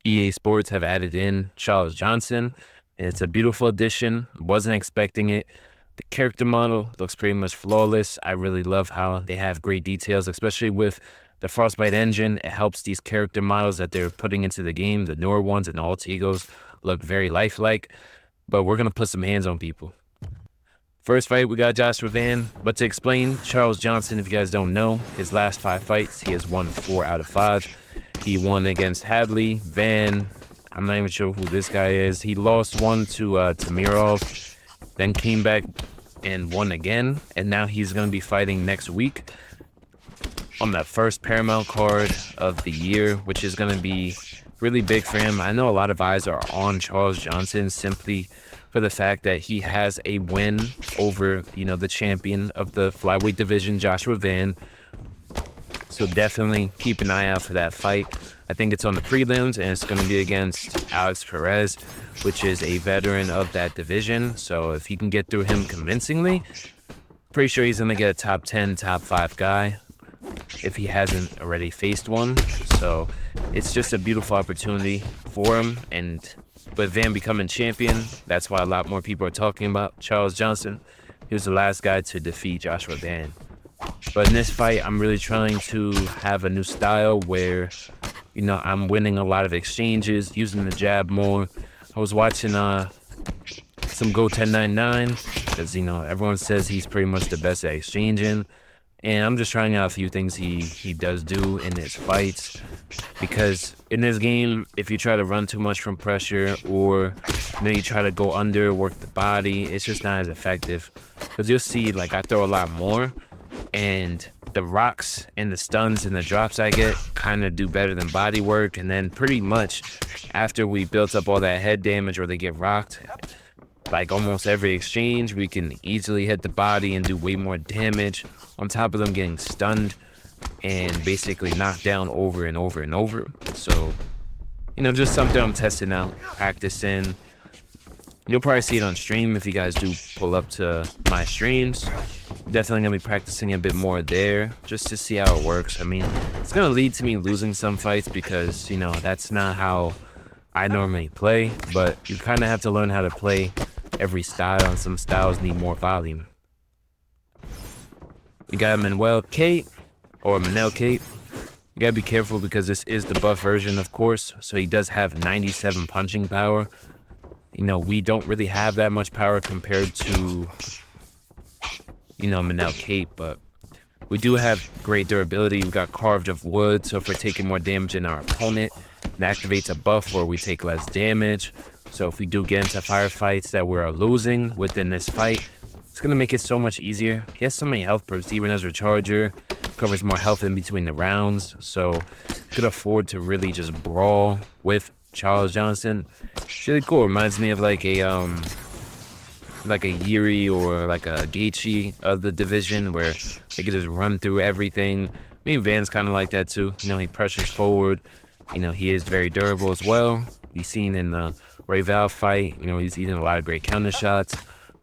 EA Sports have added in Charles Johnson. It's a beautiful addition. Wasn't expecting it. The character model looks pretty much flawless. I really love how they have great details, especially with the Frostbite engine. It helps these character models that they're putting into the game, the newer ones and the alter egos, look very lifelike. But we're going to put some hands on people. First fight, we got Joshua Van. But to explain, Charles Johnson, if you guys don't know, his last 5 fights, he has won 4 out of 5. He won against Hadley, Van. I'm not even sure who this guy is. He lost one to Tamirov, then came back and won again. And now he's going to be fighting next week on that first Paramount card of the year, which is going to be really big for him. I know a lot of eyes are on Charles Johnson simply for the fact that he has a win over, the champion of the flyweight division, Joshua Van. So definitely keep an eye out for that fight. I think it's on the prelims, and it's going to be against Alex Perez, which is a veteran of that division. So if he can get through him convincingly, pretty sure he's going to get a top 10, top 5 guy if he hasn't already faced one. So it's just a beautiful opportunity for him. And with Van becoming champion, that's why a lot more people are talking about Charles Johnson. He was the last guy to defeat Joshua Van. But in this fight, I'm really trying to have a new style where, I'm winning a lot of exchanges, using the jab more. I was watching some Go 1099 because, everyone says he's pretty much the best at exchanging. And I'm just trying out a few things he does do in his fights. Because in this game, if you try to run too much from pressure or you try to go under, work the body, it's just not as effective. Because you'll see, I throw a lot more. And the rocks and the stuns and the drops I get kind of do better than body work. And then pretty much after we built up all that head damage or they get rocked, almost every exchange, we can easily hit the body and do way more damage on top of them getting stunned and basically knocked down over and over and over. So, just something I'm testing out, practicing. You'll probably see it on stream if you guys do pull up to my streams. Definitely going to be practicing a bit more there just to see how it works. I mean, it's going to lead to me losing some fights because, that's not how I normally play. But you kind of have to learn how to play every style, and some styles need more volume. You got Manel Kate. You got to be careful because this is the buff version, of course. So he does have 97 punching power. We don't really have that much power compared to, Manel Kate, but we do have great durability. We've got carved of wood, so if we're taking more damage than our opponent, it activates a buff where we take less damage. So if we do get into firefights that we're losing within this fight, it's going to make it so much easier. He has so many health perks, even as a Recharger, covers more health in between the rounds, so could afford to really just brawl with Charles Johnson. It's really cool. Reminds me of like a Yuri or like a Gaethje of the division where they could just run through everything. I mean, Van's kind of like that too. He pressures forward. He is very durable as well. You've seen in the Val fight, he's eating a lot of great counter shots.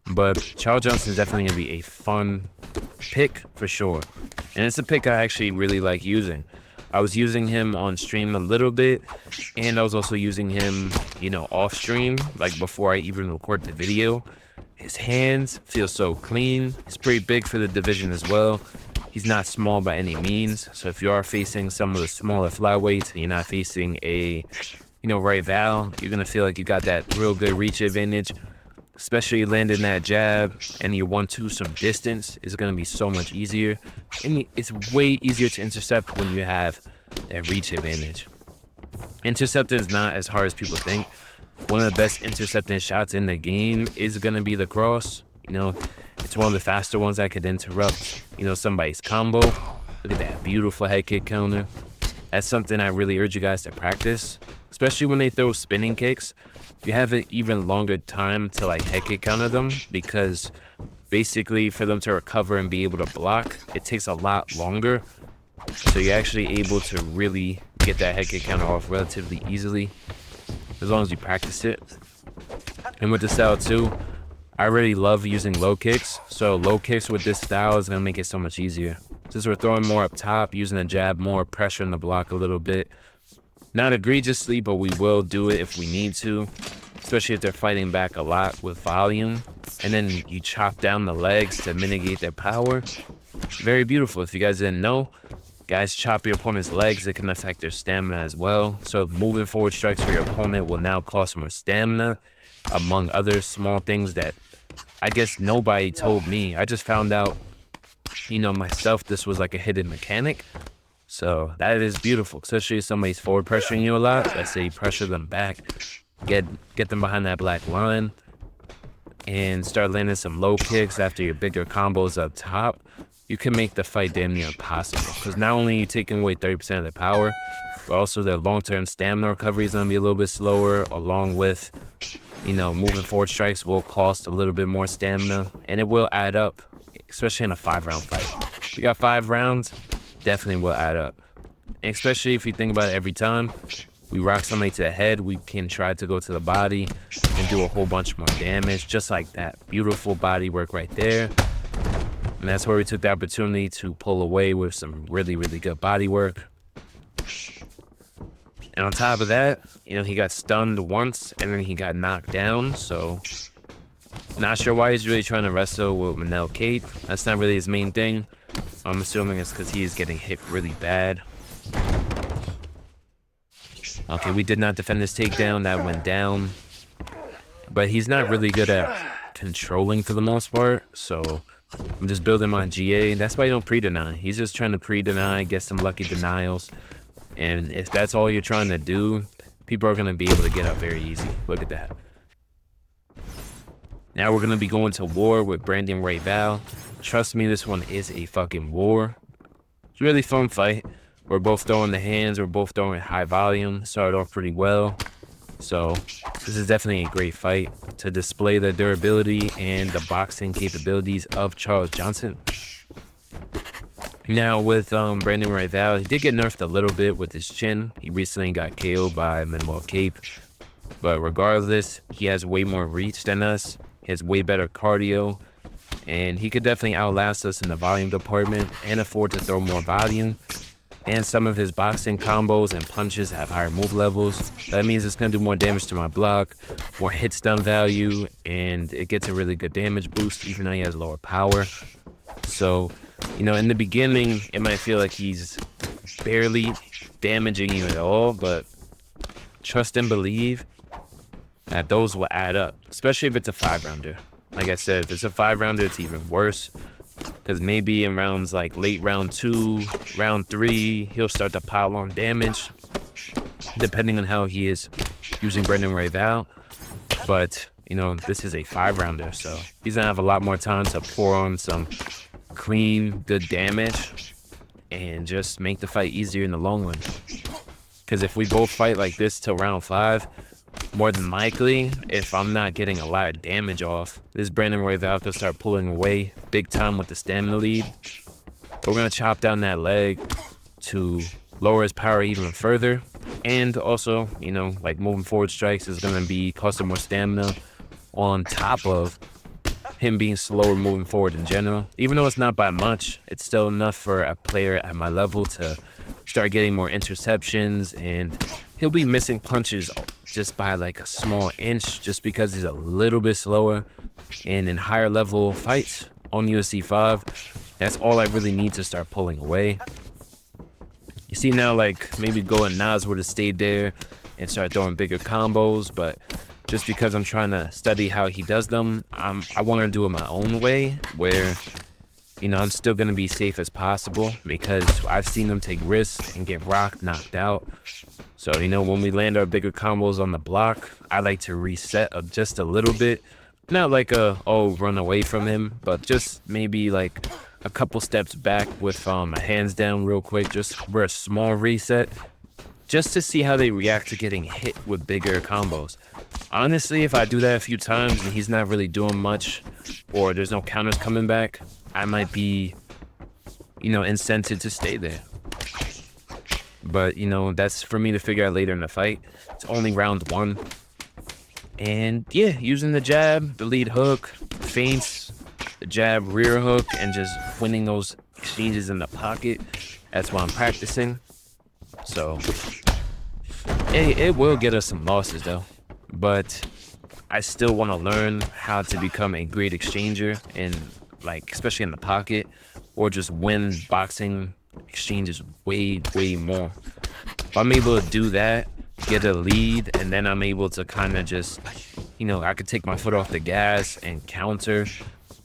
But Charles Johnson is definitely going to be a fun pick for sure. And it's a pick I actually really like using. I was using him on stream a little bit, and I was also using him, off stream, before I even record the video. His hands feel so clean. He's pretty big for the division as well. He's not small by any means. So if you are facing some of the smaller flyweights and you're not facing a, Val, you're going to feel like you got that real good reach advantage. Especially landing that jab and you 1-2 some distance is going to be so much easier. And it's way easier to intercept when you have that reach advantage. Intercepting is not as hard as people think. One of the best intercepting shots in the game is going to be the cross. It's one of the faster ones that could interrupt, somebody's combo. Look at that beautiful head kick counter. That's something I really urge you guys to practice, especially when they throw spinning kicks. You have an even longer time to head kick counter them because basically for them to recover and be able to block, it takes a lot longer. So you're actually able to really get that head kick counter off relatively easily as long as you practice it. And with the style too, I really love using low kicks. So low kicks with this style is going to make it so much easier. Since we're throwing more up top, using the jab more, pressure in the block a little bit, Not egregiously, but we will do it if we need to, especially if they're fighting back a lot with volume. And then you chop down the legs to mitigate their power. Very beautiful. If you guys didn't know, guys chop your opponent's legs, it can affect their stamina as well. So moving forward strikes for your opponent will now cost more stamina, among other small things that I guess nobody told me. I just found out, you know, myself, this was like a hidden mechanic. So that is beautiful, especially if somebody's forward pressuring you a lot. Let's say you pressure them back, get them behind that black line, and start landing some low kicks after your bigger combos up top. You can make the fight damn near impossible, because not only are you taking away 30% of their power, but also their long-term stamina recovery is going to be a little bit slower, along with, you know, moving forward strikes will cost a little bit more stamina, and it will add up, especially in a 5-round fight. If you got 5 rounds, definitely will add up. And especially if you think about it, every time we rock somebody to the head, we can try to go to the body and do a whole bunch more damage, just like that. Beautiful body work right there. And that's where we took the opportunity to pull away with some really, really good body work. And on top of that, you know, he got stunned once and then he got knocked down. So not sure why he's really trying to wrestle with Manel Kate. That's not really his main thing. I'm assuming it's because he is getting hit really bad. Okay, we did not defend this takedown. That went down. But he's not really good at controlling for the most part. So I'm just building my GA. That's why you don't pre-deny. He's just trying to pre-deny, get some lucky denials. And if that's all you're trying to do, people are going to be able to get up very easy. Look at that. Now we're going to be going to war with Brandon Royval. Trust me, this one is a fucking war. It's a really fun fight. We're both throwing the hands. We're both throwing high volume. Started off pretty well. So this is definitely a great fight to display the durability and the boxing capabilities of Charles Johnson. Now with Brandon Royval, he did get nerfed a little bit with his chin. He recently got KO'd by Manuel Cape. But regardless, he has way more reach than us. He has way better cardio. And he could definitely outlast us in the volume department and afford to throw more volume. And some of his boxing combos and punches have higher move levels. That means it's going to do more damage to my block, more hit stun value, and it gets a really good damage boost even though he has lower power. So, you know, in the beginning, it might feel like he's barely damaging you at all, but trust and believe that those will add up, especially if it's a 5-rounder. Like I said, if it's a 5-rounder, it's even worse. Because maybe in rounds like late round 2, round 3, he'll start to pile on damage, depending on how he is using Brandon Royval. But, you know, this is a 5-rounder, so he's going to have a lot more time to pour on some clean, good damage and just make the fight easier in the long run. Because if we both fight like this till round 5, more than likely, if I'm not getting a lot of damage off, this Brandon Royval could start pulling away big time with the stamina lead. We're going to chop down that leg to lower his power even further. And also, you know, like moving forward strikes is going to be costing more stamina on top of him being slower moving forward in general. Even though it's not by much, it's still enough for a player at my level to start getting more interceptions, and he'll be missing punches just by like a small inch just because he's a little bit slower. And in higher level fights on UFC 5, that's all I really need to start pulling away. You see now, like maybe Go and Nas would have stayed there and start throwing bigger combos, but just because I'm trying to study how he does them, I want to do it my own way, where, you know, I'm still going to be safe as possible, because I've seen them take risks and get rocked, knocked out. So, you know, when we land our bigger combos on the block, I like to reset just a little bit. Not like run away from him, but just maybe like a couple steps back with my hands down real quick, just for a small reset, just to see how they react to getting hit with bigger combos. Honestly, if I do that a few times and he's not really doing much, or there's no counters coming back, I might be, you know, incented to stay there. But, you know, that's for me to figure out later in the fight. It's only round 1. And yeah, using the jab, the lead hook, feints, the jab, rear hook, and just winning those exchanges in the pocket. That's what I'm practicing. So It will get us some losses though, but I still want to learn how to become a great exchanger and like, especially in the pocket, or just win boxing exchanges way more. If I'm able to do that, get a lead, and then I'm able to kind of just, I could take my foot off the gas and counter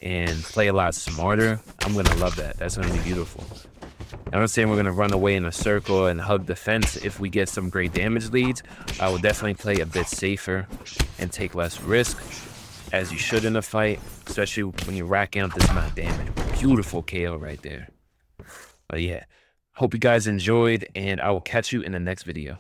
and play a lot smarter. I'm going to love that. That's going to be beautiful. I'm not saying we're going to run away in a circle and hug the fence if we get some great damage leads. I will definitely play a bit safer and take less risk, as you should in a fight, especially when you're racking up this amount of damage. Beautiful KO right there. But yeah, hope you guys enjoyed, and I will catch you in the next video.